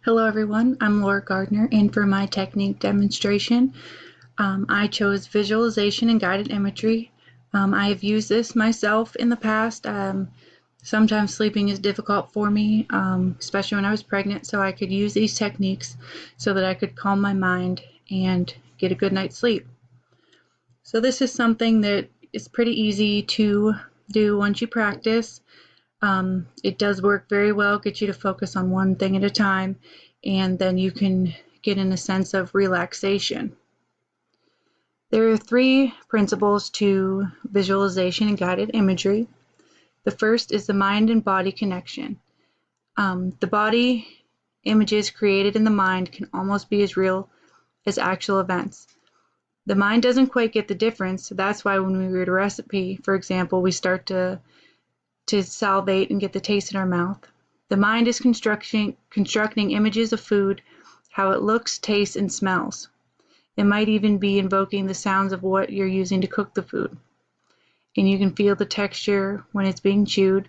Hello everyone, I'm Laura Gardner, and for my technique demonstration, I chose visualization and guided imagery. I have used this myself in the past. Sometimes sleeping is difficult for me, especially when I was pregnant, so I could use these techniques so that I could calm my mind and get a good night's sleep. So this is something that is pretty easy to do once you practice. It does work very well, get you to focus on one thing at a time, and then you can get in a sense of relaxation. There are three principles to visualization and guided imagery. The first is the mind and body connection. The body images created in the mind can almost be as real as actual events. The mind doesn't quite get the difference, so that's why when we read a recipe, for example, we start to salivate and get the taste in our mouth. The mind is constructing images of food, how it looks, tastes, and smells. It might even be invoking the sounds of what you're using to cook the food. And you can feel the texture when it's being chewed,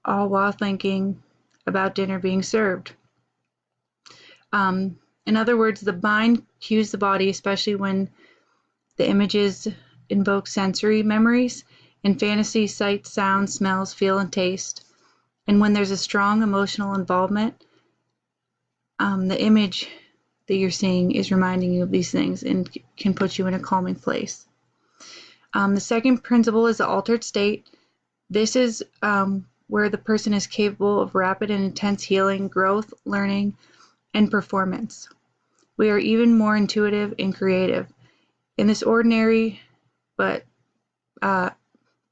all while thinking about dinner being served. In other words, the mind cues the body, especially when the images invoke sensory memories and fantasy, sight, sound, smells, feel, and taste. And when there's a strong emotional involvement, the image that you're seeing is reminding you of these things and can put you in a calming place. The second principle is the altered state. This is where the person is capable of rapid and intense healing, growth, learning, and performance. We are even more intuitive and creative. In this ordinary but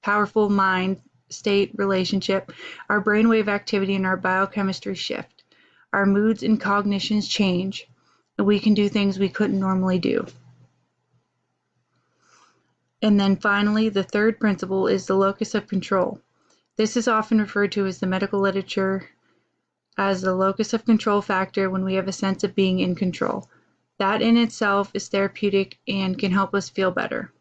powerful mind state relationship, our brainwave activity and our biochemistry shift. Our moods and cognitions change, and we can do things we couldn't normally do. And then finally, the third principle is the locus of control. This is often referred to as the medical literature as the locus of control factor when we have a sense of being in control. That in itself is therapeutic and can help us feel better.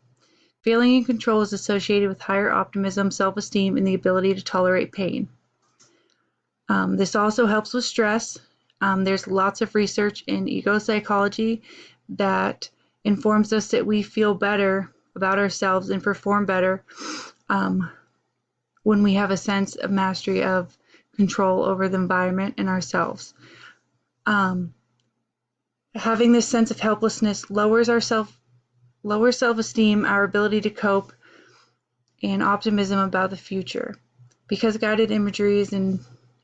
Feeling in control is associated with higher optimism, self-esteem, and the ability to tolerate pain. This also helps with stress. There's lots of research in ego psychology that informs us that we feel better about ourselves and perform better when we have a sense of mastery of control over the environment and ourselves. Having this sense of helplessness lowers self-esteem, our ability to cope, and optimism about the future. Because guided imagery is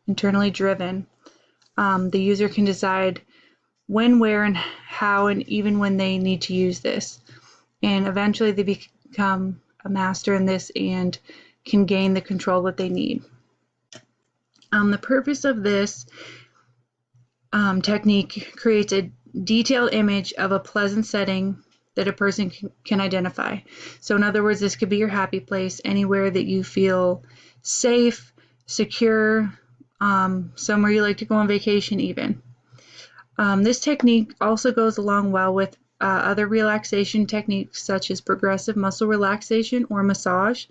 internally driven, the user can decide when, where, and how, and even when they need to use this. And eventually they become a master in this and can gain the control that they need. The purpose of this technique creates a detailed image of a pleasant setting that a person can identify. So in other words, this could be your happy place, anywhere that you feel safe, secure, somewhere you like to go on vacation even. This technique also goes along well with other relaxation techniques such as progressive muscle relaxation or massage.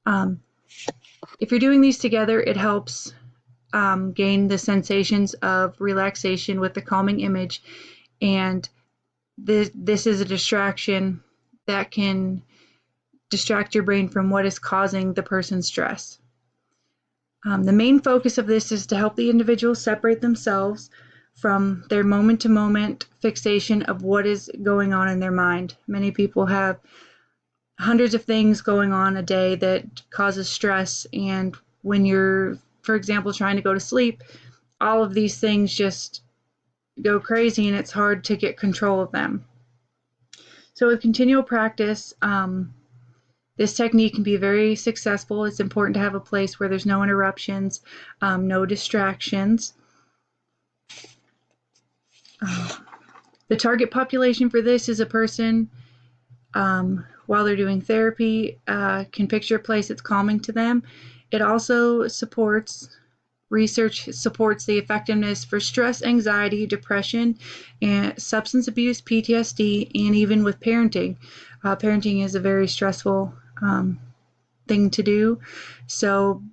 If you're doing these together, it helps gain the sensations of relaxation with the calming image, and this is a distraction that can distract your brain from what is causing the person's stress. The main focus of this is to help the individual separate themselves from their moment-to-moment fixation of what is going on in their mind. Many people have hundreds of things going on a day that causes stress, and when you're, for example, trying to go to sleep, all of these things just go crazy and it's hard to get control of them. So with continual practice, this technique can be very successful. It's important to have a place where there's no interruptions, no distractions. The target population for this is a person, while they're doing therapy, can picture a place that's calming to them. It also research supports the effectiveness for stress, anxiety, depression, and substance abuse, PTSD, and even with parenting. Parenting is a very stressful thing to do. So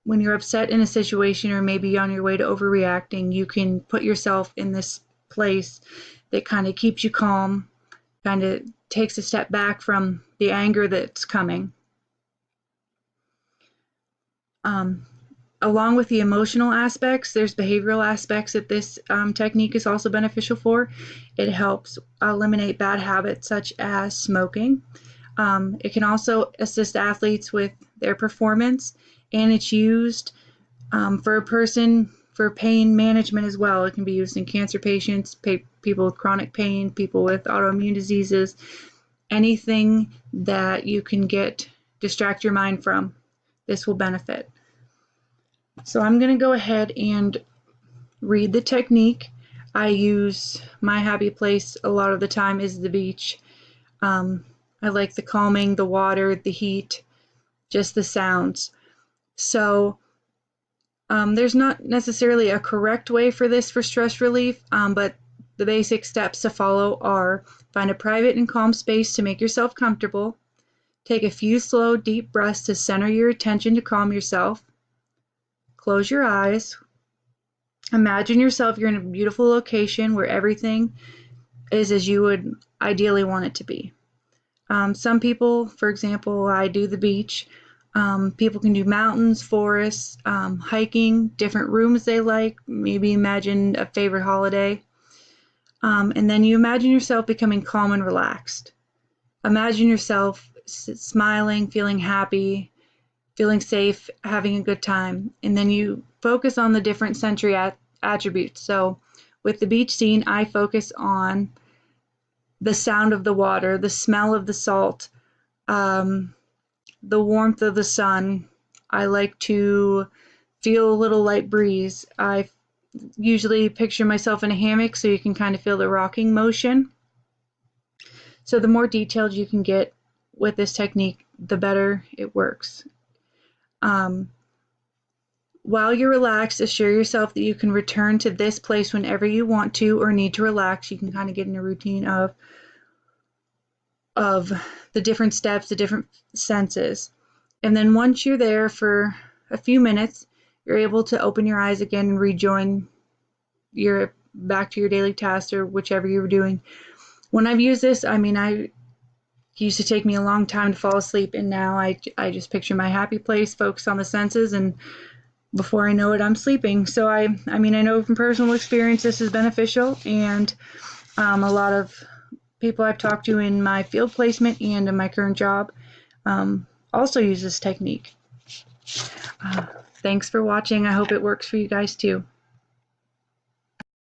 when you're upset in a situation or maybe on your way to overreacting, you can put yourself in this place that kind of keeps you calm, kind of takes a step back from the anger that's coming. Along with the emotional aspects, there's behavioral aspects that this technique is also beneficial for. It helps eliminate bad habits such as smoking. It can also assist athletes with their performance, and it's used for a person for pain management as well. It can be used in cancer patients, people with chronic pain, people with autoimmune diseases, anything that you can distract your mind from. This will benefit. So I'm going to go ahead and read the technique. I use my happy place a lot of the time is the beach. I like the calming, the water, the heat, just the sounds. So there's not necessarily a correct way for this for stress relief, but the basic steps to follow are: find a private and calm space to make yourself comfortable. Take a few slow, deep breaths to center your attention to calm yourself. Close your eyes. Imagine yourself you're in a beautiful location where everything is as you would ideally want it to be. Some people, for example, I do the beach. People can do mountains, forests, hiking, different rooms they like. Maybe imagine a favorite holiday. And then you imagine yourself becoming calm and relaxed. Imagine yourself smiling, feeling happy, feeling safe, having a good time. And then you focus on the different sensory attributes. So with the beach scene, I focus on the sound of the water, the smell of the salt, the warmth of the sun. I like to feel a little light breeze. I usually picture myself in a hammock so you can kind of feel the rocking motion. So the more detailed you can get with this technique, the better it works. While you're relaxed, assure yourself that you can return to this place whenever you want to or need to relax. You can kind of get in a routine of the different steps, the different senses. And then once you're there for a few minutes, you're able to open your eyes again and rejoin back to your daily tasks or whichever you were doing. When I've used this, it used to take me a long time to fall asleep, and now I just picture my happy place, focus on the senses, and before I know it, I'm sleeping. So I know from personal experience this is beneficial, and a lot of people I've talked to in my field placement and in my current job also use this technique. Thanks for watching. I hope it works for you guys too.